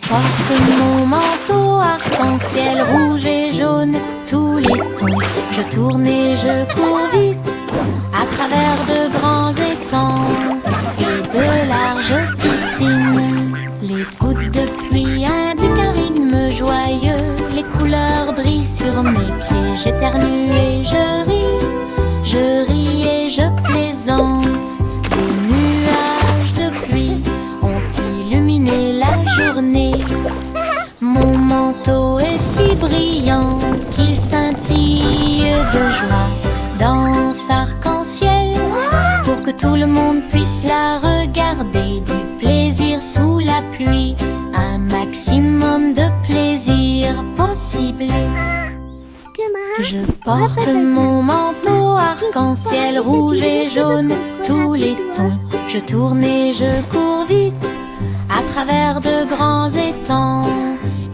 Porte mon manteau arc-en-ciel rouge et jaune, tous les tons. Je tourne et je cours vite à travers de grands étangs et de larges piscines. Les gouttes de pluie indiquent un rythme joyeux. Les couleurs brillent sur mes pieds. J'éternue et je ris et je plaisante. Des nuages de pluie ont illuminé la journée. Mon manteau est si brillant qu'il scintille de joie. Danse arc-en-ciel pour que tout le monde puisse la regarder. Du plaisir sous la pluie, un maximum de plaisir possible. Je porte mon manteau arc-en-ciel rouge et jaune, tous les tons. Je tourne et je cours vite à travers de grands étangs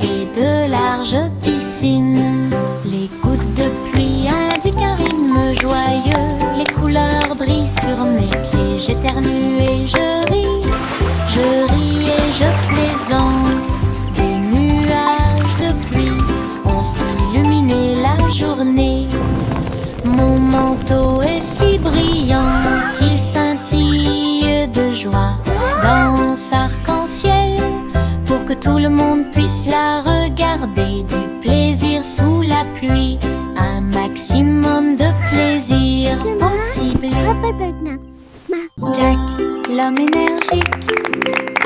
et de larges piscines. Les gouttes de pluie indiquent un rythme joyeux. Les couleurs brillent sur mes pieds. J'éternue et je ris et je plaisante. Des nuages de pluie ont illuminé la journée. Mon manteau est si brillant qu'il scintille de joie. Danse arc-en-ciel pour que tout le monde puisse la regarder. Du plaisir sous la pluie, un maximum de plaisir possible. Jack, l'homme énergique,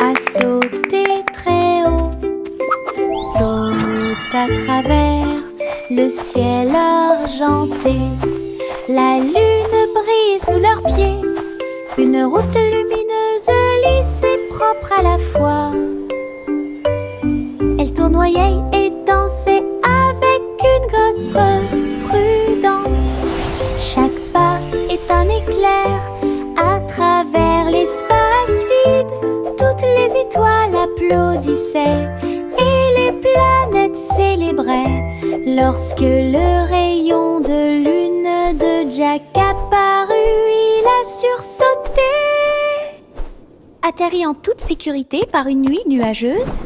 a sauté très haut. Saute à travers le ciel argenté. La lune brille sous leurs pieds. Une route lumineuse, lisse et propre à la fois. Elle tournoyait et dansait avec une gosse prudente. Chaque pas est un éclair à travers l'espace vide. Toutes les étoiles applaudissaient et les planètes célébraient lorsque le rayon de lune de Jack apparut. Il a sursauté, atterri en toute sécurité par une nuit nuageuse.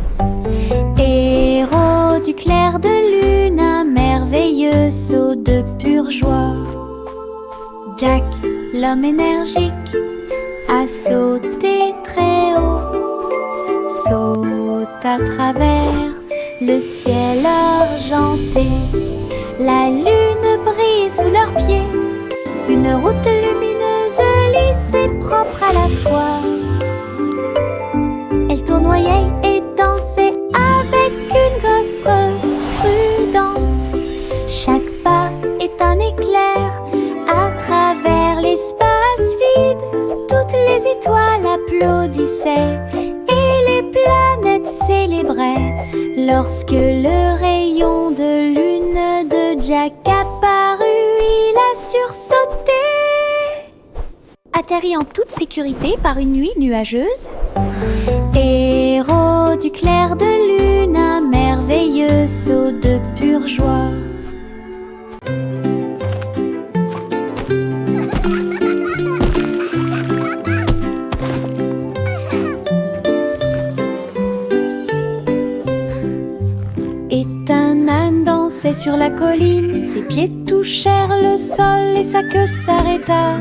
Héros du clair de lune, un merveilleux saut de pure joie. Jack, l'homme énergique, a sauté très haut. Saute à travers le ciel argenté. La lune brille sous leurs pieds. Une route lumineuse, lisse et propre à la fois. Elle tournoyait et dansait avec une gosse prudente. Chaque pas est un éclair à travers l'espace vide. Toutes les étoiles applaudissaient et les planètes célébraient lorsque le rayon de lune de Jack apparut. Il a sursauté, atterri en toute sécurité par une nuit nuageuse. Héros du clair de lune, un merveilleux saut de pure joie. Et un âne dansait sur la colline. Ses pieds touchèrent le sol et sa queue s'arrêta.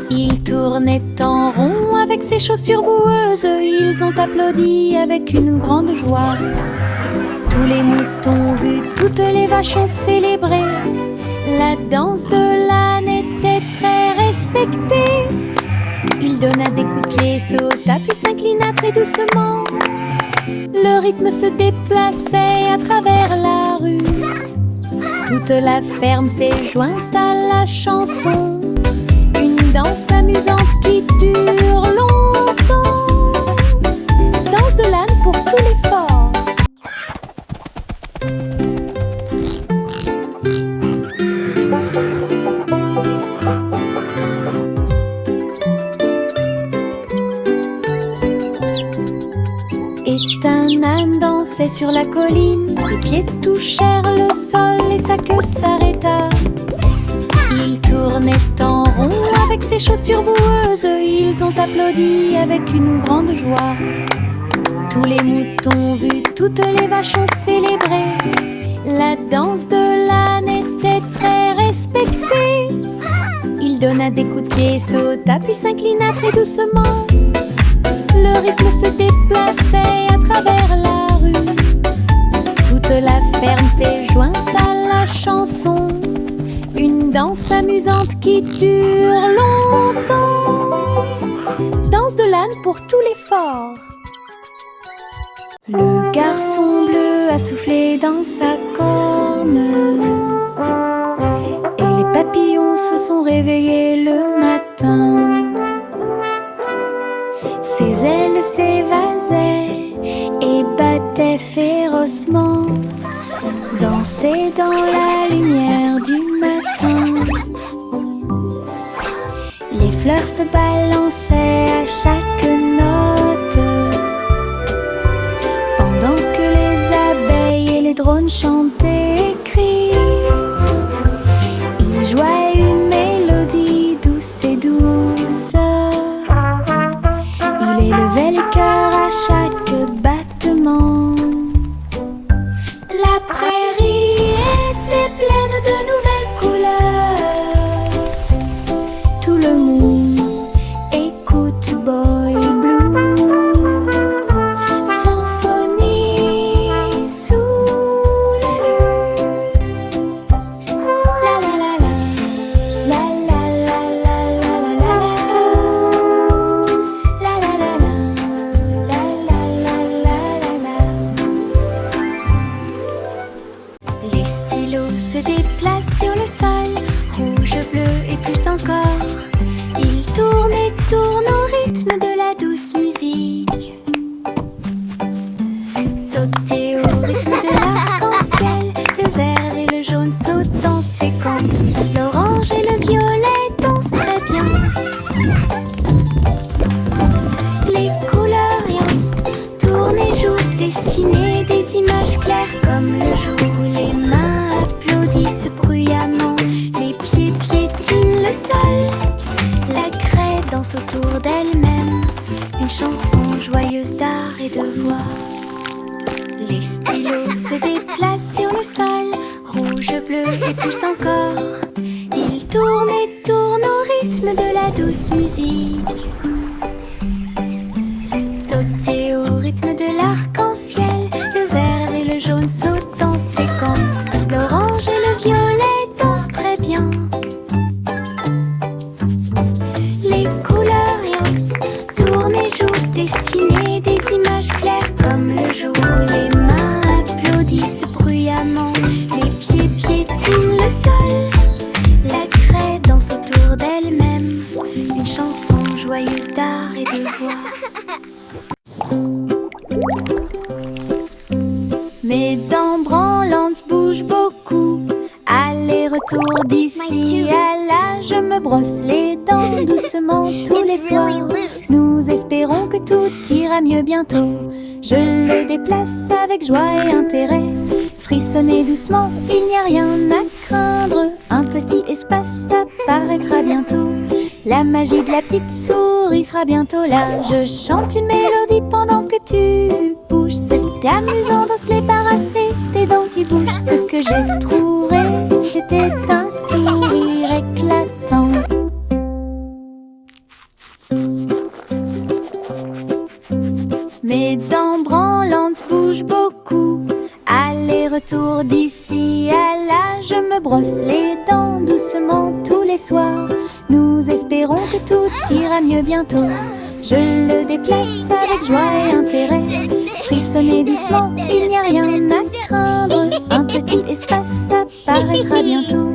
Il tournait en rond avec ses chaussures boueuses. Ils ont applaudi avec une grande joie. Tous les moutons ont vu, toutes les vaches ont célébré. La danse de l'âne était très respectée. Il donna des coups de pied, sauta puis s'inclina très doucement. Le rythme se déplaçait à travers la rue. Toute la ferme s'est jointe à la chanson. Une danse amusante qui dure longtemps. Danse de l'âne pour tout l'effort. Et un âne dansait sur la colline. Ses pieds touchèrent le sol et sa queue s'arrêta. Il tournait en rond avec ses chaussures boueuses. Ils ont applaudi avec une grande joie. Tous les moutons vus, toutes les vaches ont célébré. La danse de l'âne était très respectée. Il donna des coups de pied, sauta, puis s'inclina très doucement. Le rythme se déplaçait à travers la rue. Toute la ferme s'est jointe à la chanson. Une danse amusante qui dure longtemps. Danse de l'âne pour tous les forts. Le garçon bleu a soufflé dans sa corne. Et les papillons se sont réveillés le matin. Ses ailes s'évasaient et battaient férocement. Dansaient dans la lumière du matin. Les fleurs se balançaient à chaque note, pendant que les abeilles et les drones chantaient et crient. Ils jouaient une mélodie douce et douce. Il élevait les cœurs à chaque battement. La prairie était pleine de nouvelles couleurs. Tout le monde écoute Boy Blue. Symphonie sous la lune. La la la la. La la la la la la la. La la la la. La la la la la la. Les stylos se déplacent sur le sol, rouge, bleu et plus encore. Ils tournent et tournent au rythme de la douce musique. Sauter au rythme de l'arc-en-ciel, le vert et le jaune sautent en séquence. L'orange et le violet dansent très bien. Les couleurs rien tournent et jouent, dessiner des images claires comme le jour. Les mains applaudissent bruyamment, les pieds piétinent le sol. La craie danse autour d'elle-même, une chanson joyeuse d'art et de voix. Les stylos se déplacent sur le sol, rouge, bleu et plus encore. Ils tournent et tournent au rythme de la douce musique. Sauter au rythme de l'arc-en-ciel, le vert et le jaune sautent en séquence. L'orange et le violet dansent très bien. Les couleurs rien tournent et jouent, dessiner des images claires comme le jour. Les mains applaudissent bruyamment, les pieds piétinent le sol. La craie danse autour d'elle-même, une chanson joyeuse d'art et de voix. Mes dents branlantes bougent beaucoup, aller-retour d'ici à là. Je me brosse les dents doucement tous les soirs. Nous espérons que tout ira mieux bientôt. Je le déplace avec joie et intérêt. Frissonnez doucement, il n'y a rien à craindre. Un petit espace apparaîtra bientôt. La magie de la petite souris sera bientôt là. Je chante une mélodie pendant que tu bouges. C'est amusant de se débarrasser des dents qui bougent. Ce que j'ai trouvé, c'était un sourire éclatant. Mes dents branlantes bougent beaucoup, aller-retour d'ici à là. Je me brosse les dents doucement tous les soirs. Nous espérons que tout ira mieux bientôt. Je le déplace avec joie et intérêt. Frissonnez doucement, il n'y a rien à craindre. Un petit espace apparaîtra bientôt.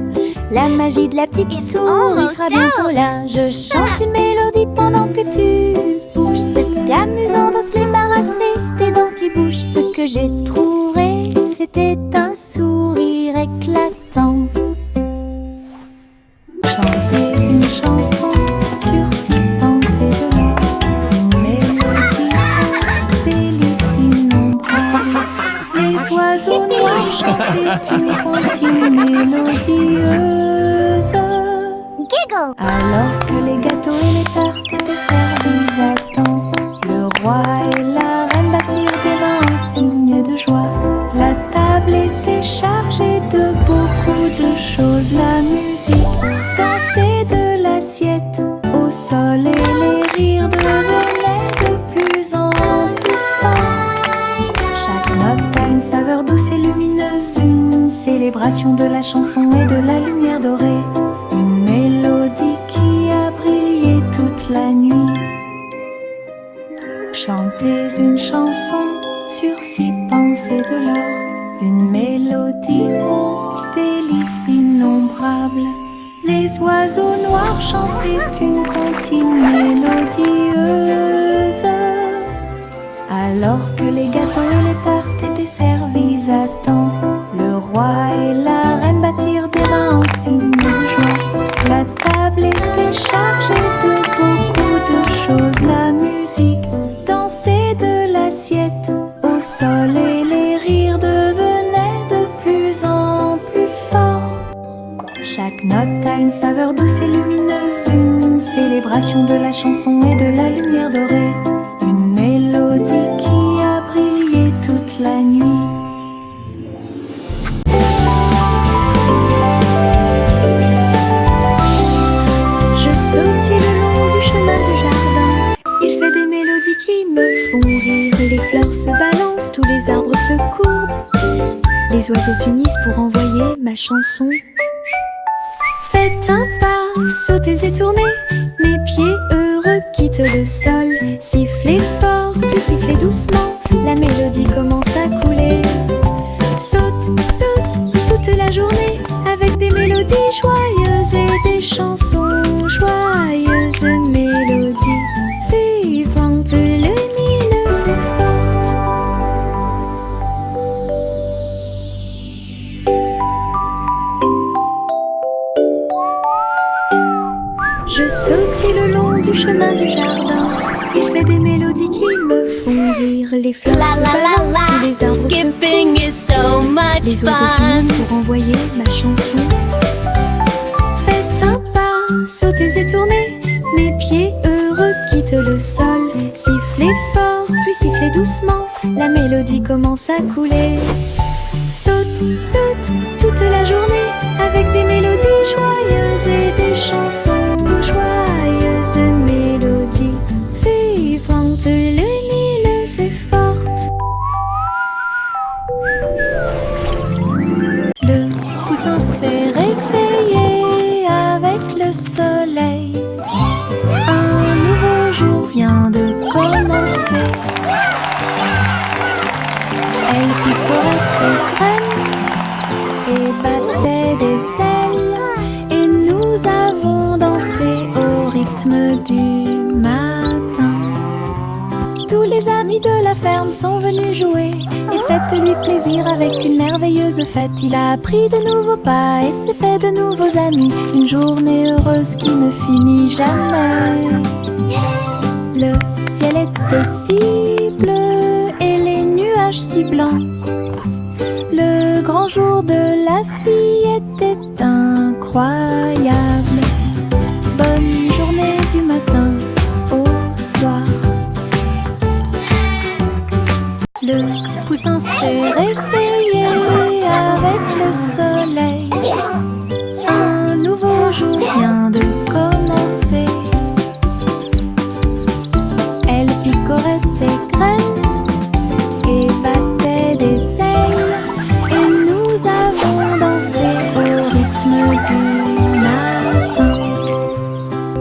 La magie de la petite souris sera bientôt là. Je chante une mélodie pendant que tu bouges. C'est amusant de se débarrasser des dents qui bougent. Ce que j'ai trouvé, c'était un sourire éclatant. Chantez une chanson sur six pensées de moi. Mélodie, délice innombrable. Les oiseaux noirs chantaient une comptine mélodieuse. Giggle! Alors que les gâteaux et les tartes étaient servis à temps, le roi et la reine battirent saveur douce et lumineuse, une célébration de la chanson et de la lumière dorée, une mélodie qui a brillé toute la nuit. Chantez une chanson sur 6 pensées de l'or, une mélodie aux délices innombrables. Les oiseaux noirs chantaient une comptine mélodieuse, alors que les gâteaux et les tartes étaient servis à temps. Le roi et la reine battirent des mains en signe de joie. La table était chargée de beaucoup de choses. La musique dansait de l'assiette au sol et les rires devenaient de plus en plus forts. Chaque note a une saveur douce et lumineuse, une célébration de la chanson et de la lumière dorée, une mélodie qui a brillé toute la nuit. Je sautille le long du chemin du jardin, il fait des mélodies qui me font rire. Les fleurs se balancent, tous les arbres se courbent, les oiseaux s'unissent pour envoyer ma chanson. Faites un pas, sautez et tournez, mes pieds heureux quittent le sol. Sifflez fort, puis sifflez doucement, la mélodie commence à couler. Saute, saute, toute la journée, avec des mélodies joyeuses et des chansons joyeuses. Mélodies vivantes, lumineuses et fortes. Je sautille le long du chemin du jardin, il fait des mélodies qui me font rire. Les fleurs se balancent, tous les arbres Skipping se is so much les oiseaux fun. s'unissent pour envoyer ma chanson. Faites un pas, sautez et tournez, mes pieds heureux quittent le sol. Sifflez fort, puis sifflez doucement, la mélodie commence à couler. Saute, saute, toute la journée, avec des mélodies joyeuses et des chansons joyeuses. Mélodies vivantes, lumineuses et fortes. Le poussin s'est réveillé avec le soleil. Un nouveau jour vient de commencer. Elle picorait ses graines et battait des ailes, et nous avons dansé au rythme du matin. Tous les amis de la ferme sont venus jouer, et faites-lui plaisir avec une merveilleuse fête. Il a appris de nouveaux pas et s'est fait de nouveaux amis, une journée heureuse qui ne finit jamais. Le ciel était si bleu et les nuages si blancs. Le grand jour de la vie était incroyable. Bonne journée du matin au soir. Le poussin s'est réveillé avec le soleil. Un nouveau jour vient de commencer. Elle picorait ses graines et battait des ailes, et nous avons dansé au rythme du matin.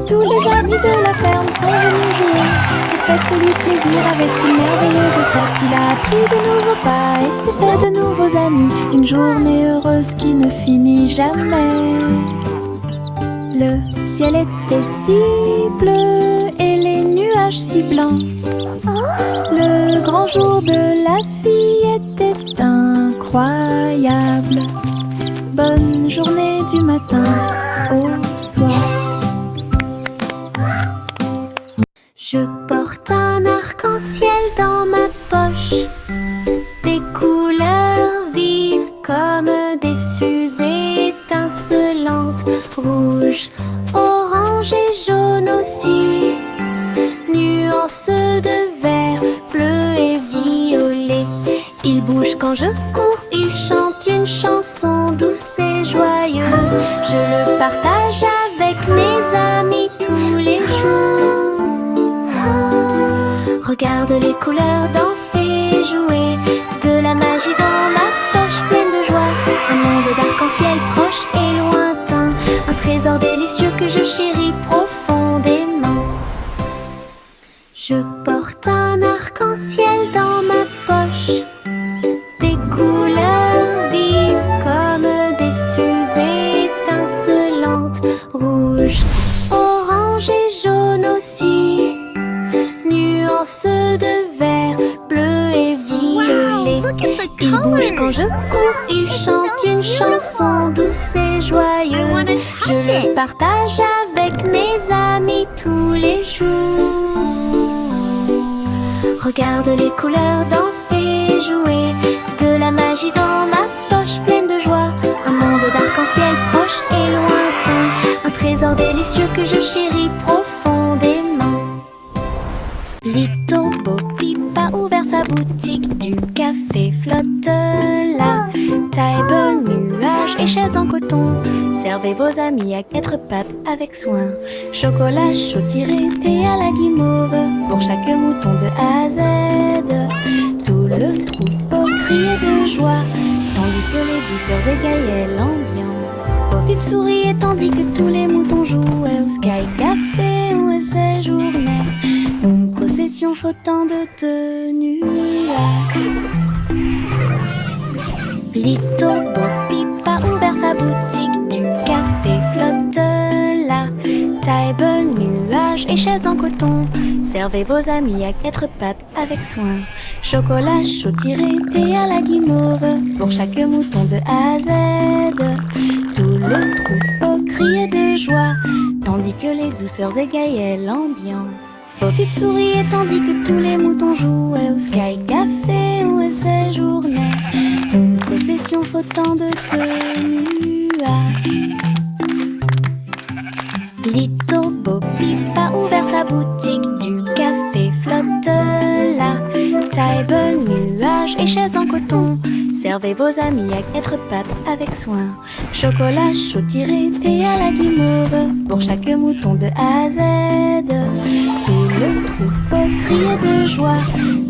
Tous les amis de la ferme sont venus jouer, et faites-lui plaisir avec une merveilleuse fête. Il a appris de nouveaux pas et s'est fait de nouveaux amis, une journée heureuse qui ne finit jamais. Le ciel était si bleu et les nuages si blancs. Le grand jour de la vie était incroyable. Bonne journée du matin au soir. Je porte un arc-en-ciel dans ma poche, des couleurs vives comme des fusées étincelantes, rouge, orange et jaune aussi, nuances de vert, bleu et violet. Il bouge quand je cours, il chante une chanson douce et joyeuse. Je le partage avec mes amis tous les jours. Regarde les couleurs danser, jouer, de la magie dans ma Il bouge quand je cours, il chante une chanson douce et joyeuse. Je le partage avec mes amis tous les jours. Regarde les couleurs danser, jouer, de la magie dans ma poche pleine de joie. Un monde d'arc-en-ciel proche et lointain, un trésor délicieux que je chéris profondément. Little Bo Peep a ouvert sa boutique, du café flotte là. Table, nuages et chaises en coton, servez vos amis à quatre pattes avec soin. Chocolat chaud tiré, thé à la guimauve, pour chaque mouton de A à Z. Tout le troupeau criait de joie, tandis que les douceurs égayaient l'ambiance. Bo Peep souriait tandis que tous les moutons jouaient au Sky Café où elle séjournait. Une procession flottante de nuages. Little Bo Peep a ouvert sa boutique, du café flotte là. Table, nuages et chaises en coton, servez vos amis à quatre pattes avec soin. Chocolat chaud tiré, thé à la guimauve, pour chaque mouton de A à Z. Tout le troupeau criait de joie, tandis que les douceurs égayaient l'ambiance. Bo Peep souriait tandis que tous les moutons jouaient au Sky Café où elle séjournait. Une procession flottante de nuages. Little Bo Peep a ouvert sa boutique, du café flotte là. Table, nuages et chaises en coton, servez vos amis à quatre pattes avec soin. Chocolat chaud tiré, thé à la guimauve, pour chaque mouton de A à Z. Tout le troupeau criait de joie,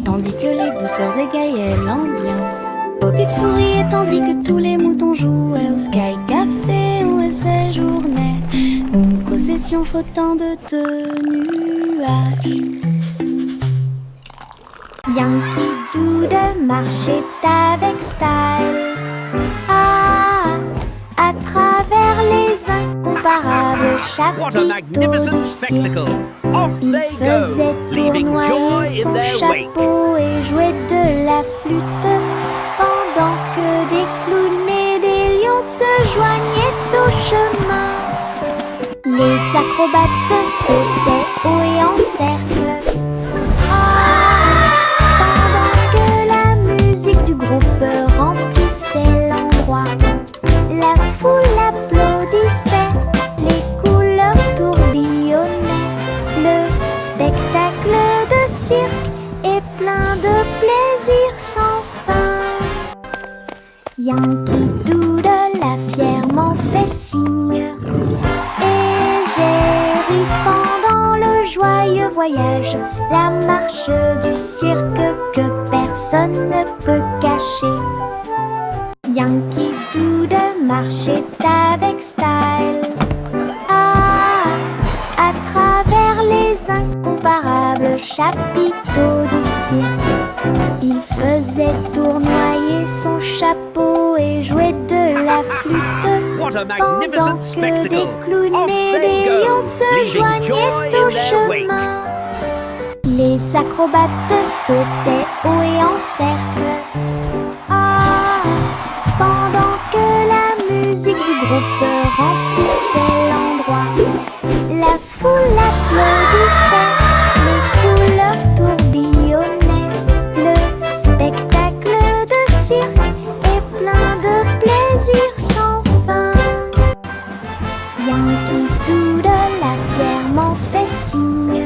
tandis que les douceurs égayaient l'ambiance. Bo Peep souriait tandis que tous les moutons jouaient au Sky Café où elle séjournait. Une procession flottante de nuages. Yankee Doodle marchait avec style. Ah, à travers les incomparables chapiteaux du cirque. Il faisait tournoyer son chapeau et jouait de la flûte, pendant que des clowns et des lions se joignaient au chemin. Les acrobates sautaient haut et en cercle. Pendant que la musique du groupe remplissait l'endroit, la foule applaudissait, les couleurs tourbillonnaient. Le spectacle de cirque est plein de plaisir sans fin. Yankee Doodle a fièrement fait signe, et j'ai ri pendant le joyeux voyage, la marche du cirque que personne ne peut cacher. Yankee Doodle marchait avec style. Ah, à travers les incomparables chapiteaux du cirque, il faisait tournoyer son chapeau et jouait de la flûte, pendant que des clowns et des lions se joignaient au chemin. Les acrobates sautaient haut et en cercle. Ah, pendant que la musique du groupe remplissait l'endroit, la foule applaudissait, les couleurs tourbillonnaient. Le spectacle de cirque est plein de plaisir sans fin. Yankee Doodle a fièrement fait signe,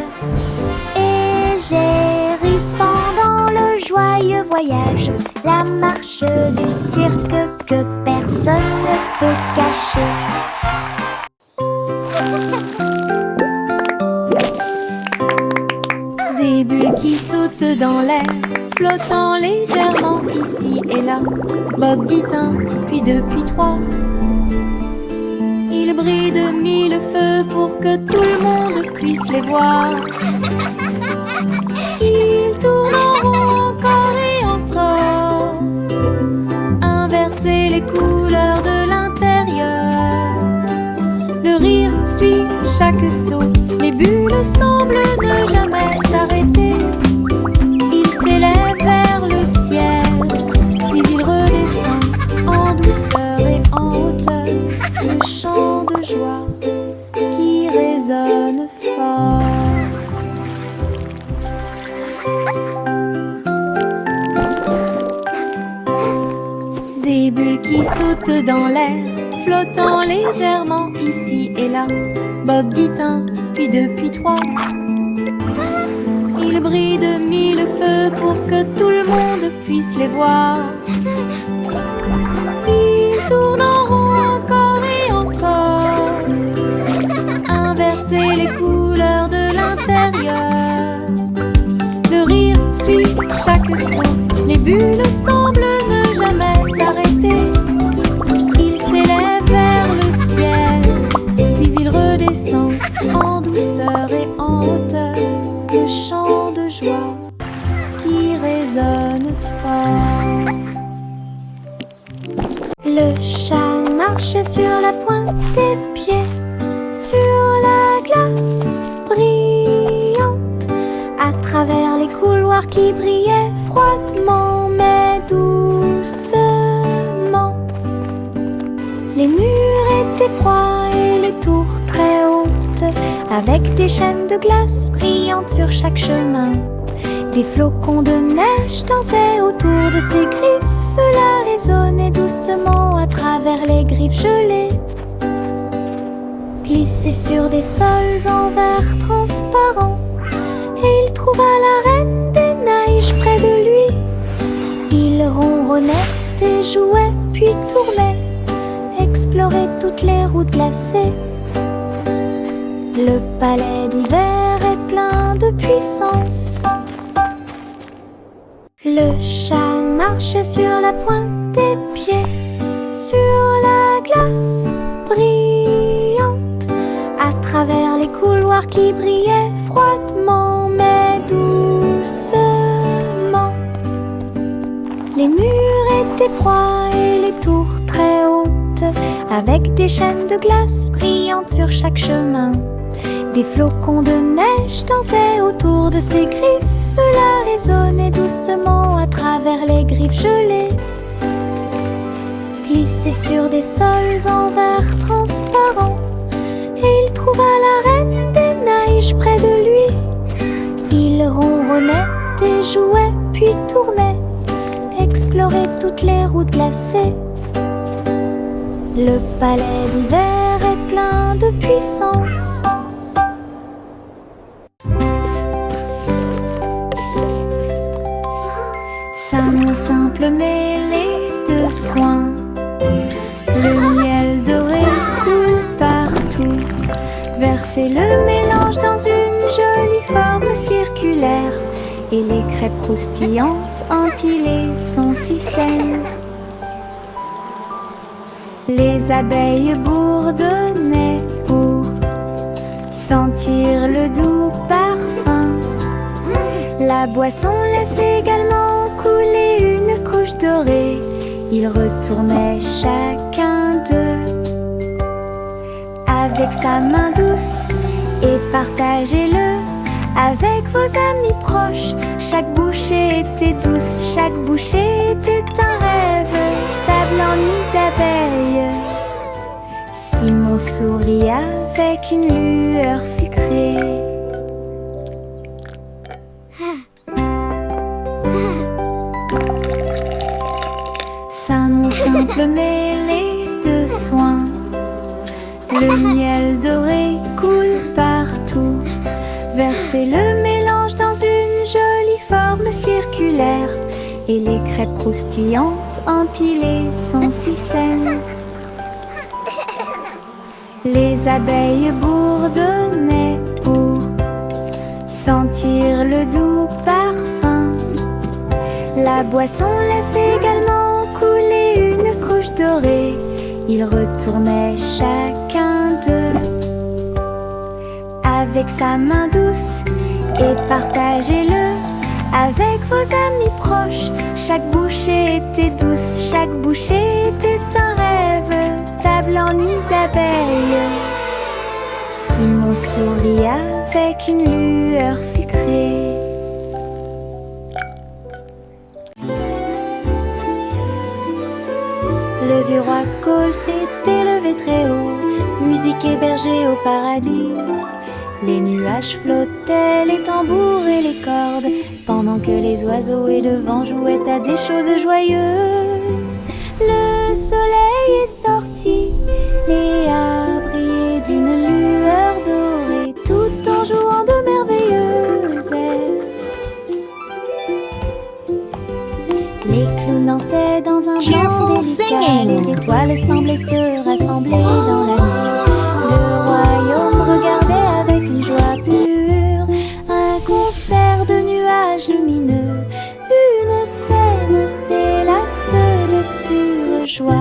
et j'ai ri pendant le joyeux voyage, la marche du cirque que personne ne peut cacher. Des bulles qui sautent dans l'air, flottant légèrement ici et là. Bob dit un, puis deux, puis trois. Ils brillent de mille feux pour que tout le monde puisse les voir. Ils tournent en rond encore et encore, inverser les couleurs de l'intérieur. Le rire suit chaque saut, les bulles semblent ne jamais s'arrêter. Ils s'élèvent vers le ciel, boule qui saute dans l'air, flottant légèrement ici et là. Bob dit un, puis deux, puis trois. Il brille de mille feux pour que tout le monde puisse les voir. Il tourne en rond encore et encore, inverser les couleurs de l'intérieur. Le rire suit chaque son, les bulles semblent ne jamais s'arrêter. Il s'élève vers le ciel, puis il redescend en douceur et en hauteur. Le chant de joie qui résonne fort. Le chat marchait sur la pointe des pieds, sur la glace brillante, à travers les couloirs qui brillaient froidement mais doucement. Les murs étaient froids et les tours très hautes, avec des chaînes de glace brillantes sur chaque chemin. Des flocons de neige dansaient autour de ses griffes. Cela résonnait doucement à travers les griffes gelées. Glissait sur des sols en verre transparent, et il trouva la reine des neiges près de lui. Il ronronnait et jouait, puis tournait, explorait toutes les routes glacées. Le palais d'hiver est plein de puissance. Le chat marchait sur la pointe des pieds, sur la glace brillante, à travers les couloirs qui brillaient froidement mais doucement. Les murs étaient froids et les tours très hautes, avec des chaînes de glace brillantes sur chaque chemin. Des flocons de neige dansaient autour de ses griffes. Cela résonnait doucement à travers les griffes gelées. Glissait sur des sols en verre transparent, et il trouva la reine des neiges près de lui. Il ronronnait et jouait, puis tournait, explorait toutes les routes glacées. Le palais d'hiver est plein de puissance. Ça me simple mêlée de soins, le miel doré coule partout. Versez le mélange dans une jolie forme circulaire, et les crêpes croustillantes empilées sont si saines. Les abeilles bourdonnaient pour sentir le doux parfum. La boisson laisse également couler une couche dorée. Ils retournaient chacun d'eux avec sa main douce, et partagez-le avec vos amis proches. Chaque bouchée était douce, chaque bouchée était un rêve. Table en nid d'abeilles. Simon sourit avec une lueur sucrée. Mon simple mêlée de soins, le miel doré coule partout. Versez le mélange dans une jolie forme circulaire, et les crêpes croustillantes empilées sont si saines. Les abeilles bourdonnaient pour sentir le doux parfum. La boisson laisse également couler une couche dorée. Ils retournaient chacun d'eux avec sa main douce, et partagez-le avec vos amis proches. Chaque bouchée était douce, chaque bouchée était un rêve. Table en nid d'abeilles. Simon sourit avec une lueur sucrée. Le vieux roi Cole s'est élevé très haut, musique hébergée au paradis. Les nuages flottaient, les tambours et les cordes, pendant que les oiseaux et le vent jouaient à des choses joyeuses. Le Le soleil est sorti et a brillé d'une lueur dorée, tout en jouant de merveilleux airs. Les clowns dansaient dans un blanc délicat, les étoiles semblaient se rassembler dans la nuit. Le royaume regardait avec une joie pure un concert de nuages lumineux, une scène s'élasse de pure joie.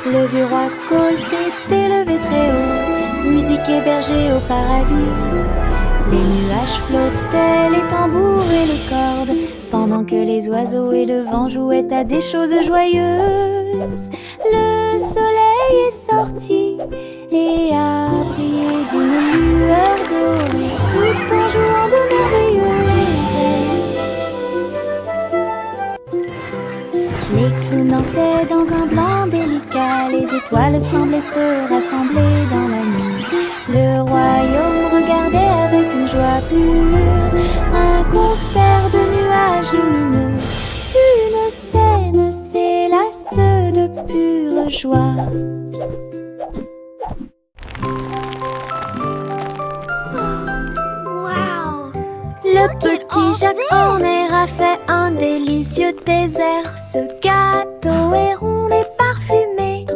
Le vieux roi Cole s'est élevé très haut, musique hébergée au paradis. Les nuages flottaient, les tambours et les cordes, pendant que les oiseaux et le vent jouaient à des choses joyeuses. Le soleil est sorti et a brillé d'une lueur dorée, tout en jouant de merveilleux airs. Les clowns dansaient dans un blanc délicat, les étoiles semblaient se rassembler dans la nuit. Le royaume regardait avec une joie pure un concert de nuages lumineux, une scène s'élasse de pure joie. Le petit Jacques Horner a fait un délicieux dessert. Ce gâteau est rond et parfumé.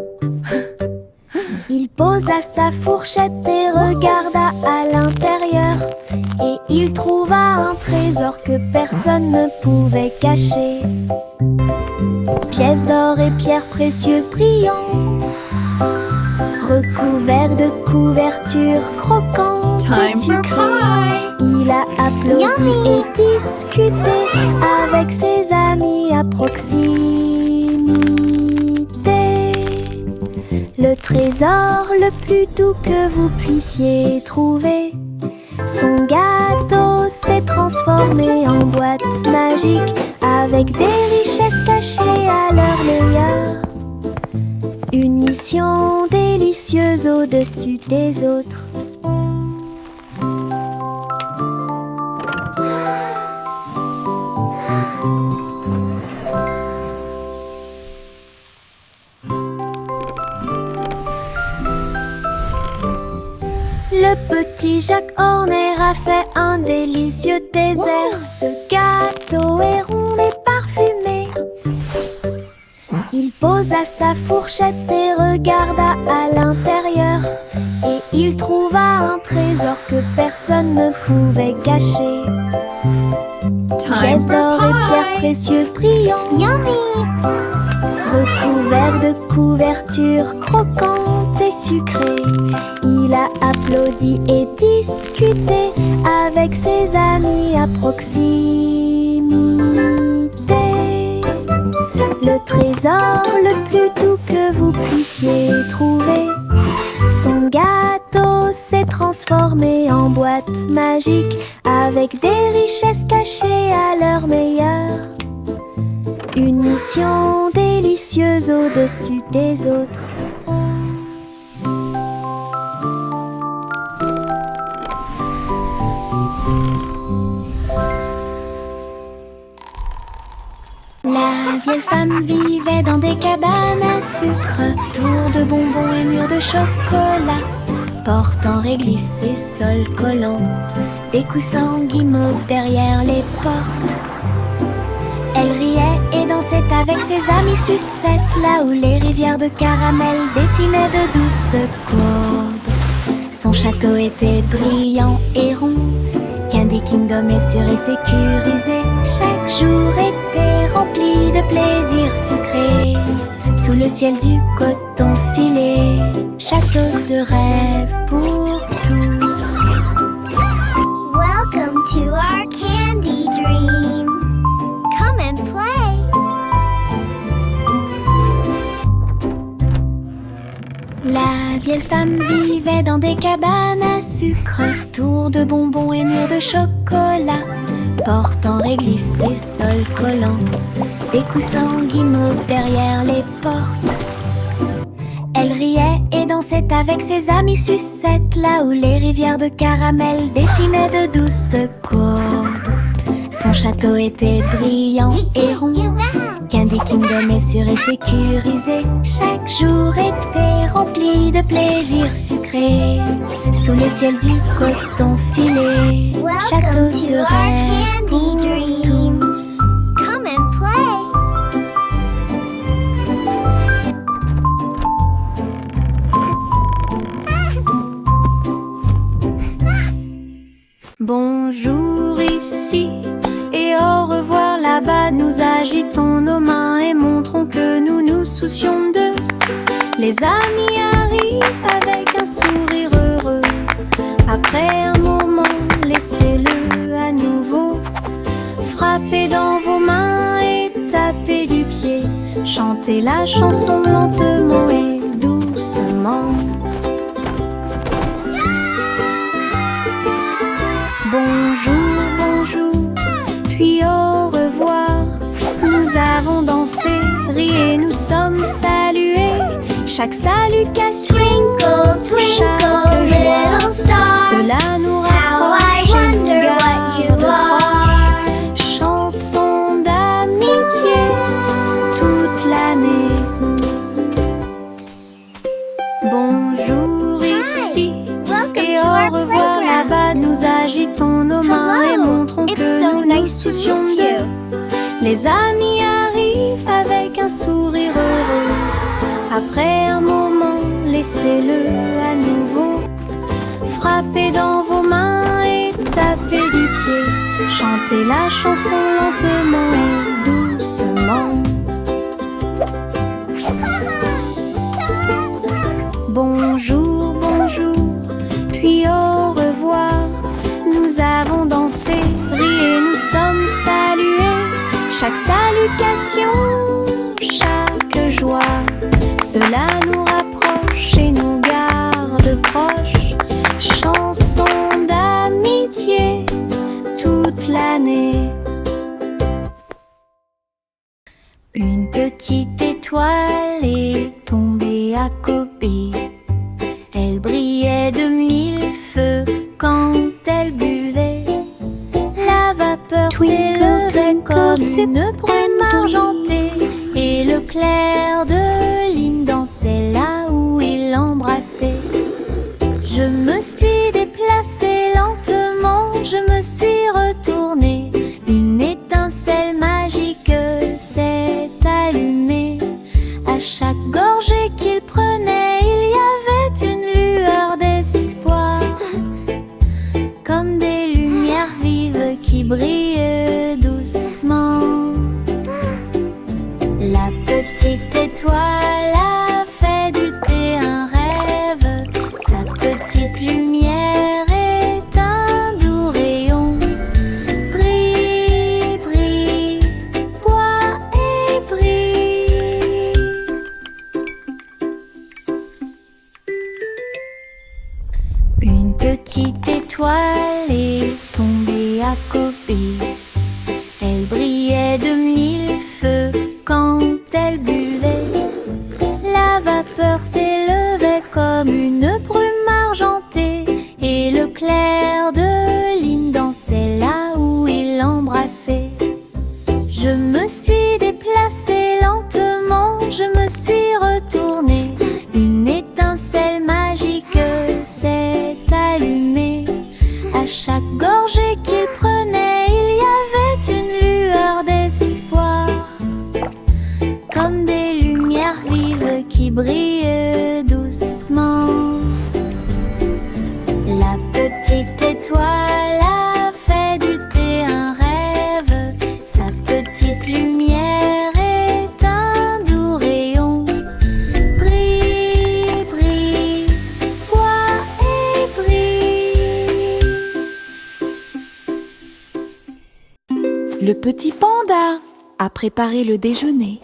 Il posa sa fourchette et regarda à l'intérieur, et il trouva un trésor que personne ne pouvait cacher. Pièces d'or et pierres précieuses brillantes, recouverts de couvertures croquantes et sucrées. Il a applaudi et discuté avec ses amis à proximité. Le trésor le plus doux que vous puissiez trouver. Son gâteau s'est transformé en boîte magique, avec des richesses cachées à leur meilleur. Une mission délicieuse au-dessus des autres. Le petit Jacques Horner a fait un délicieux dessert. Ce gâteau est rond et parfumé. Il posa sa fourchette et regarda à l'intérieur, et il trouva un trésor que personne ne pouvait cacher. Pièces d'or et pierres précieuses brillantes, recouverts de couvertures croquantes et sucrées. Il a applaudi et discuté avec ses amis à proximité. Le trésor le plus doux que vous puissiez trouver. Son gâteau s'est transformé en boîte magique, avec des richesses cachées à leur meilleur. Une mission délicieuse au-dessus des autres. La vieille femme vivait dans des cabanes à sucre, tours de bonbons et murs de chocolat, portes en réglisse et sol collant, des coussins en guimauve derrière les portes. Elle riait et dansait avec ses amis sucettes, là où les rivières de caramel dessinaient de douces courbes. Son château était brillant et rond, Candy Kingdom est sûr et sécurisé. Chaque jour était rempli de plaisirs sucrés, sous le ciel du coton filé. Château de rêve pour tous. Welcome to our candy dream. Come and play. La vieille femme vivait dans des cabanes à sucre, tours de bonbons et murs de chocolat, portes en réglisse et sol collant, des coussins en guimauve derrière les portes. Elle riait et dansait avec ses amis sucettes, là où les rivières de caramel dessinaient de douces courbes. Son château était brillant et rond. Candy Kingdom est sûr et sécurisé. Chaque jour était rempli de plaisirs sucrés. Sous les ciels du coton filé, château Welcome de to our rêve pour candy dreams. tous. Come and play. Bonjour ici et au revoir là-bas. Nous agitons nos mains et montrons que nous nous soucions d'eux. Les amis arrivent avec un sourire heureux. Après un moment, laissez-le à nouveau. Frappez dans vos mains et tapez du pied. Chantez la chanson lentement et doucement. Bonjour, bonjour, puis au revoir. Nous avons dansé, ri et nous sommes salués. Chaque salutation, Twinkle, twinkle, chaque joie, little star. cela nous How I rapproche et nous wonder what garde you are. chanson d'amitié toute l'année. Bonjour ici Welcome et to au our revoir playground. là-bas. Nous agitons nos mains et Hello. montrons It's que so nous nous nice to soucions meet d'eux. you. Les amis arrivent avec un sourire heureux. Après un moment, laissez-le à nouveau. Frappez dans vos mains et tapez du pied. Chantez la chanson lentement et doucement. Bonjour, bonjour, puis au revoir. Nous avons dansé, ri et nous sommes salués. Chaque salutation, chaque joie, cela nous rapproche et nous garde proches. Chanson d'amitié toute l'année. Une petite étoile est tombée à Kobe. Elle brillait de mille feux quand elle buvait. La vapeur s'élevait comme une brume argentée. Et le clair de lune dansait là où il l'embrassait. Je me suis déplacée lentement, je me suis retournée. Une étincelle magique s'est allumée. À chaque gorgée qu'il prenait, il y avait une lueur d'espoir. Comme des lumières vives qui brillent doucement. La petite étoile a fait du thé un rêve. Sa petite lumière est un doux rayon. Brille, brille, bois et brille. Une petite étoile est tombée à Kobe. Elle brillait de mille feux quand elle buvait. La vapeur s'élevait comme une brume argentée. Et le clair de lune dansait là où il l'embrassait. Je me suis déplacée lentement, je me suis retournée. Une étincelle magique s'est allumée. À chaque gorgée qu'il prenait, il y avait une lueur d'espoir. Comme des lumières vives qui brillent doucement. La petite étoile a fait du thé un rêve. Sa petite lumière est un doux rayon. Brille, brille, bois et brille. Le petit panda a préparé le déjeuner.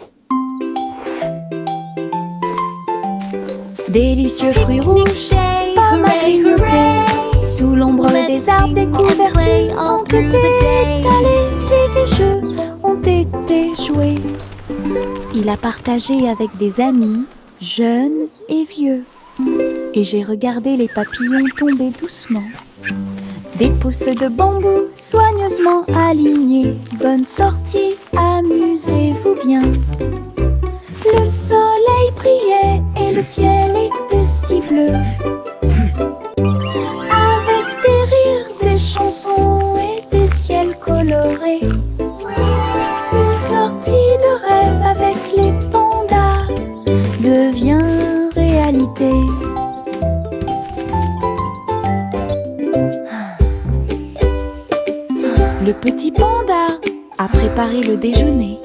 Délicieux fruits rouges, pommes à grignoter. Sous l'ombre des arbres, des couvertures ont été étalées et des jeux ont été joués. Il a partagé avec des amis, jeunes et vieux. Et j'ai regardé les papillons tomber doucement. Des pousses de bambou soigneusement alignés. Bonne sortie, amusez-vous bien. Le soleil brillait et le ciel était si bleu. Avec des rires, des chansons et des ciels colorés. Une sortie de rêve avec les pandas devient réalité. Le petit panda a préparé le déjeuner.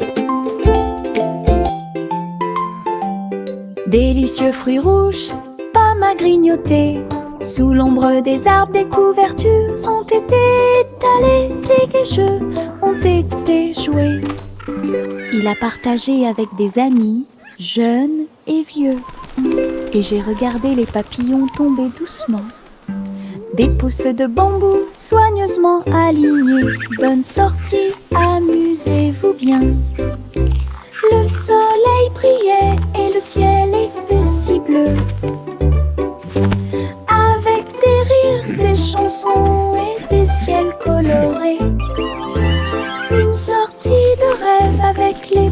Délicieux fruits rouges, pommes à grignoter. Sous l'ombre des arbres, des couvertures ont été étalées. Et jeux ont été joués. Il a partagé avec des amis, jeunes et vieux. Et j'ai regardé les papillons tomber doucement. Des pousses de bambou soigneusement alignées. Bonne sortie, amusez-vous bien. Le soleil brillait et le ciel était si bleu. Avec des rires, des chansons et des ciels colorés. Une sortie de rêve avec les